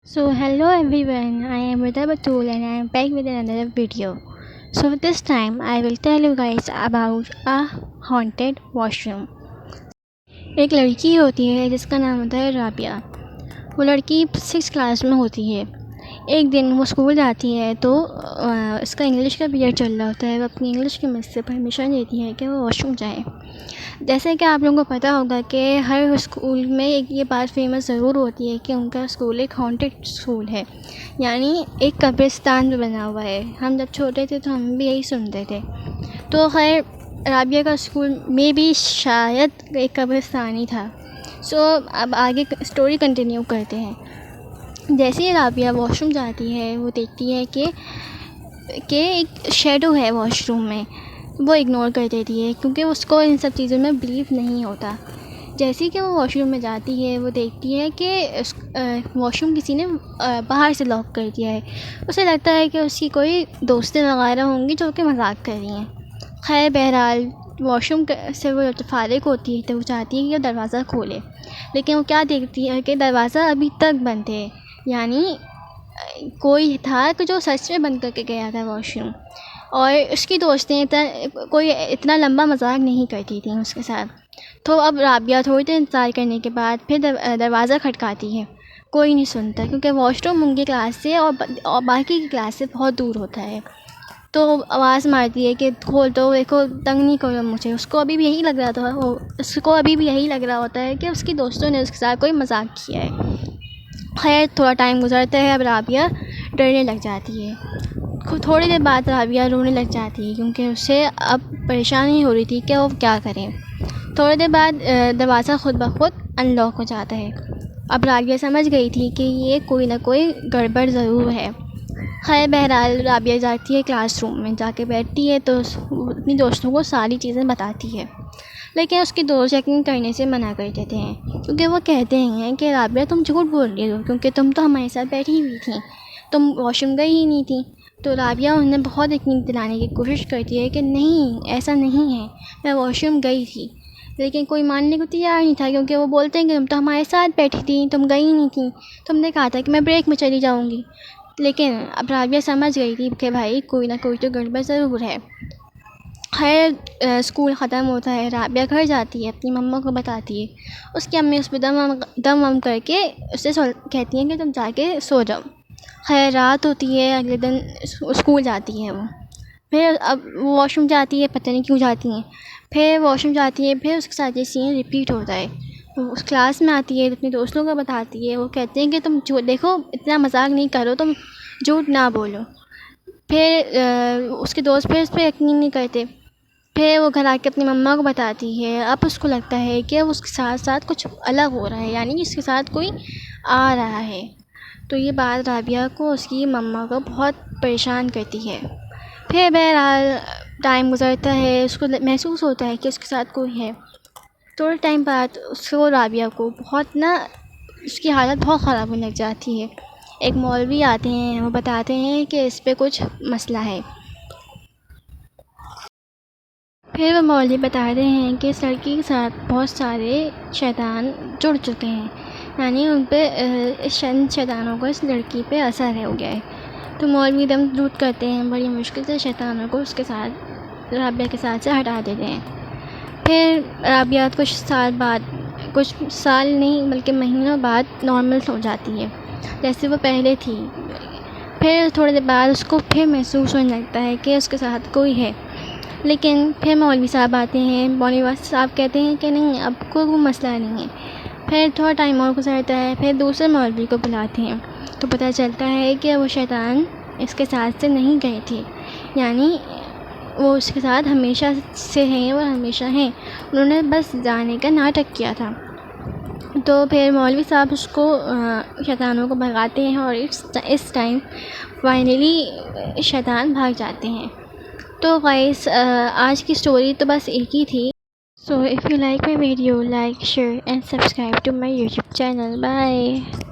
So hello everyone, I am Rita Batul and I am back with another video. So this time I will tell you guys about a haunted washroom. एक लड़की होती है जिसका नाम होता है राबिया। वो लड़की 6 क्लास में होती है। एक दिन वो स्कूल जाती है तो इसका इंग्लिश का पीरियड चल रहा होता है। वो अपनी इंग्लिश की मिस से परमिशन लेती है कि वो वॉशरूम जाए। जैसे कि आप लोगों को पता होगा कि हर स्कूल में एक ये बात फेमस ज़रूर होती है कि उनका स्कूल एक हॉन्टेड स्कूल है, यानी एक कब्रिस्तान में बना हुआ है। हम जब छोटे थे तो हम भी यही सुनते थे। तो खैर राबिया का स्कूल में भी शायद एक कब्रिस्तान ही था। सो अब आगे स्टोरी कंटिन्यू करते हैं। जैसे ही राबिया वॉशरूम जाती है वो देखती है कि एक शेडो है वॉशरूम में। वो इग्नोर कर देती है क्योंकि उसको इन सब चीज़ों में बिलीव नहीं होता। जैसे ही कि वो वॉशरूम में जाती है वो देखती है कि वॉशरूम किसी ने बाहर से लॉक कर दिया है। उसे लगता है कि उसकी कोई दोस्तें वगैरह होंगी जो कि मजाक कर रही हैं। खैर बहरहाल वॉशरूम से वो जब फारिग होती है तो वो चाहती है कि वो दरवाज़ा खोले, लेकिन वो क्या देखती है कि दरवाज़ा अभी तक बंद है, यानी कोई था कि जो सच में बंद करके गया था वॉशरूम। और उसकी दोस्तें कोई इतना लंबा मजाक नहीं करती थी उसके साथ। तो अब राबिया थोड़ी देर इंतज़ार करने के बाद फिर दरवाज़ा खटकाती है। कोई नहीं सुनता क्योंकि वॉशरूम उनकी क्लास से और बाकी की क्लास से बहुत दूर होता है। तो आवाज़ मारती है कि खोल दो, देखो तंग नहीं करो मुझे। उसको अभी भी यही लग रहा होता है कि उसकी दोस्तों ने उसके साथ कोई मजाक किया है। खैर थोड़ा टाइम गुजरता है, अब राबिया डरने लग जाती है। थोड़ी देर बाद राबिया रोने लग जाती है क्योंकि उसे अब परेशानी हो रही थी कि वो क्या करें। थोड़ी देर बाद दरवाज़ा खुद ब खुद अनलॉक हो जाता है। अब राबिया समझ गई थी कि ये कोई ना कोई गड़बड़ ज़रूर है। खैर बहरहाल राबिया जाती है क्लासरूम में, जाके बैठती है तो अपनी दोस्तों को सारी चीज़ें बताती है। लेकिन उसके दोस्त यकीन करने से मना कर देते हैं क्योंकि वो कहते हैं कि राबिया तुम झूठ बोल रही हो, क्योंकि तुम तो हमारे साथ बैठी हुई थी, तुम वॉशरूम गई ही नहीं थी। तो राबिया उन्हें बहुत यकीन दिलाने की कोशिश करती है कि नहीं, ऐसा नहीं है, मैं वॉशरूम गई थी। लेकिन कोई मानने को तैयार नहीं था क्योंकि वो बोलते हैं कि तुम तो हमारे साथ बैठी थी, तुम गई नहीं थी, तुमने कहा था कि मैं ब्रेक में चली जाऊंगी। लेकिन अब राबिया समझ गई थी कि भाई कोई ना कोई तो गड़बड़ ज़रूर है। खैर स्कूल ख़त्म होता है, राबिया घर जाती है, अपनी मम्मा को बताती है। उसकी अम्मी उस पर दम वम करके उससे कहती हैं कि तुम जाके सो जाओ। खैर रात होती है, अगले दिन स्कूल जाती है वो। फिर अब वो वॉशरूम जाती है, पता नहीं क्यों जाती हैं। फिर वॉशरूम जाती है, फिर उसके साथ ये सीन रिपीट होता है। वो उस क्लास में आती है, अपने दोस्तों को बताती है। वो कहते हैं कि तुम झूठ, देखो इतना मजाक नहीं करो, तुम झूठ ना बोलो। फिर उसके दोस्त फिर उस पर यकीन नहीं करते। फिर वो घर आके अपनी मम्मा को बताती है। अब उसको लगता है कि उसके साथ साथ कुछ अलग हो रहा है, यानी उसके साथ कोई आ रहा है। तो ये बात राबिया को उसकी मम्मा को बहुत परेशान करती है। फिर बहरहाल टाइम गुजरता है, उसको महसूस होता है कि उसके साथ कोई है। थोड़े टाइम बाद उसको राबिया को उसकी हालत बहुत ख़राब होने लग जाती है। एक मौलवी आते हैं, वो बताते हैं कि इस पे कुछ मसला है। फिर वो मौलवी बताते हैं कि इस लड़की के साथ बहुत सारे शैतान जुड़ चुके हैं, यानी उन पे इस शैतानों को इस लड़की पे असर हो गया है। तो मौलवी दम दूत करते हैं, बड़ी मुश्किल से शैतानों को उसके साथ राबिया के साथ से हटा देते हैं। फिर राबिया कुछ साल नहीं बल्कि महीनों बाद नॉर्मल हो जाती है जैसे वो पहले थी। फिर थोड़ी देर बाद उसको फिर महसूस होने लगता है कि उसके साथ कोई है। लेकिन फिर मौलवी साहब आते हैं, मौलवी साहब कहते हैं कि नहीं, अब कोई वो मसला नहीं है। फिर थोड़ा टाइम और गुजरता है, फिर दूसरे मौलवी को बुलाते हैं तो पता चलता है कि वो शैतान इसके साथ से नहीं गए थे, यानी वो उसके साथ हमेशा से हैं और हमेशा हैं, उन्होंने बस जाने का नाटक किया था। तो फिर मौलवी साहब उसको शैतानों को भगाते हैं और इस टाइम फाइनली शैतान भाग जाते हैं। तो गाइस आज की स्टोरी तो बस एक ही थी। So if you like my video, like, share and subscribe to my YouTube channel. Bye.